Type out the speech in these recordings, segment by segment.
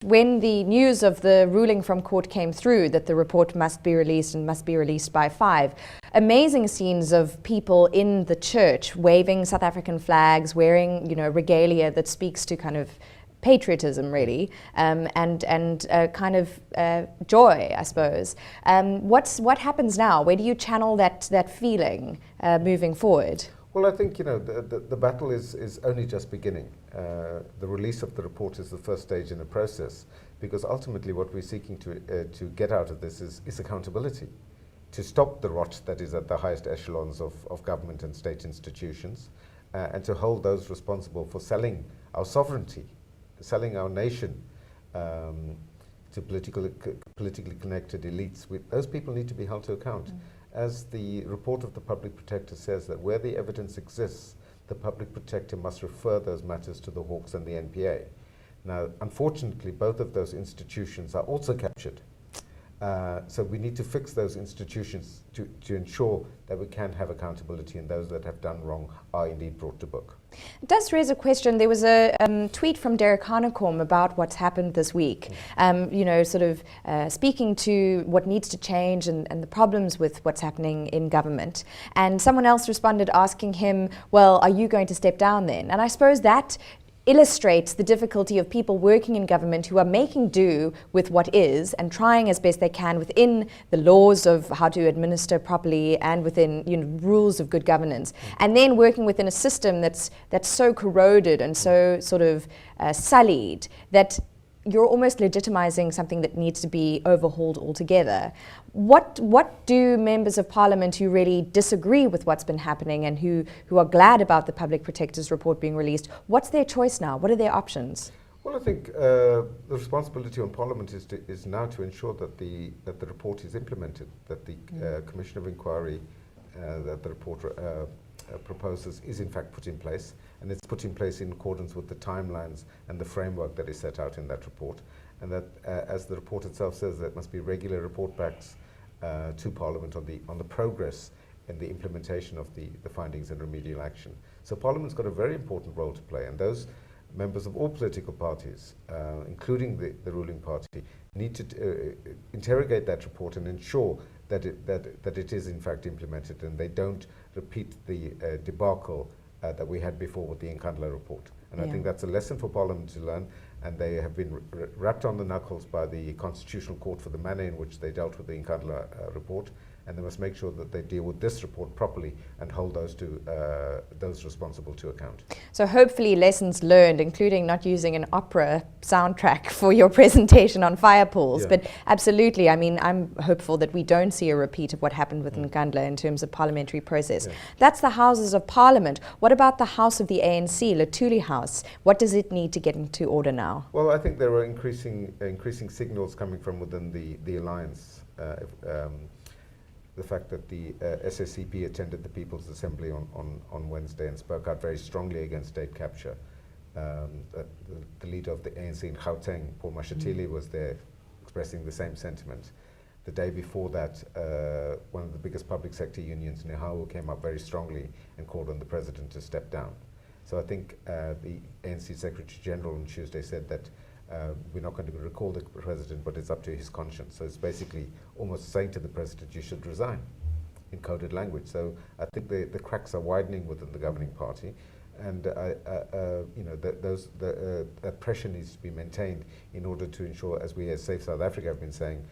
When the news of the ruling from court came through that the report must be released and must be released by 5, amazing scenes of people in the church waving South African flags, wearing, regalia that speaks to kind of patriotism, really, and kind of joy, I suppose. What happens now? Where do you channel that feeling moving forward? Well, I think the battle is only just beginning. The release of the report is the first stage in a process, because ultimately what we're seeking to get out of this is accountability, to stop the rot that is at the highest echelons of government and state institutions, and to hold those responsible for selling our sovereignty, selling our nation to politically connected elites. Those people need to be held to account. As the report of the Public Protector says, that where the evidence exists, the Public Protector must refer those matters to the Hawks and the NPA. Now, unfortunately, both of those institutions are also captured. So we need to fix those institutions to ensure that we can have accountability, and those that have done wrong are indeed brought to book. It does raise a question. There was a tweet from Derek Hanekom about what's happened this week, speaking to what needs to change and the problems with what's happening in government. And someone else responded asking him, well, are you going to step down then? And I suppose that illustrates the difficulty of people working in government who are making do with what is and trying as best they can within the laws of how to administer properly and within rules of good governance, and then working within a system that's so corroded and so sort of sullied that you're almost legitimizing something that needs to be overhauled altogether. What do members of parliament who really disagree with what's been happening and who are glad about the Public Protector's report being released, what's their choice now? What are their options? Well, I think the responsibility on Parliament is now to ensure that the report is implemented, that the Commission of Inquiry that the report proposes is in fact put in place, and it's put in place in accordance with the timelines and the framework that is set out in that report, and that as the report itself says, there must be regular report backs to Parliament on the progress in the implementation of the findings and remedial action. So Parliament's got a very important role to play, and those members of all political parties, including the ruling party, need to interrogate that report and ensure that it is in fact implemented, and they don't repeat the debacle that we had before with the Nkandla report. And I think that's a lesson for Parliament to learn, and they have been wrapped on the knuckles by the Constitutional Court for the manner in which they dealt with the Nkandla report, and they must make sure that they deal with this report properly and hold those responsible to account. So hopefully lessons learned, including not using an opera soundtrack for your presentation on fire pools. But absolutely, I mean, I'm hopeful that we don't see a repeat of what happened with Nkandla in terms of parliamentary process. That's the Houses of Parliament. What about the House of the ANC, Luthuli House? What does it need to get into order now? Well, I think there are increasing signals coming from within the alliance. The fact that the SSCP attended the People's Assembly on Wednesday and spoke out very strongly against state capture. The leader of the ANC in Gauteng, Paul Mashatile, was there expressing the same sentiment. The day before that, one of the biggest public sector unions, NEHAWU, came up very strongly and called on the president to step down. So I think the ANC Secretary General on Tuesday said that we're not going to recall the president, but it's up to his conscience. So it's basically almost saying to the president, you should resign, in coded language. So I think the cracks are widening within the governing party, and that pressure needs to be maintained in order to ensure, as we as Safe South Africa have been saying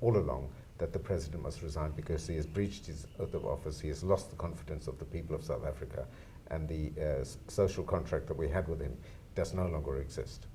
all along, that the president must resign because he has breached his oath of office, he has lost the confidence of the people of South Africa, and the social contract that we had with him does no longer exist.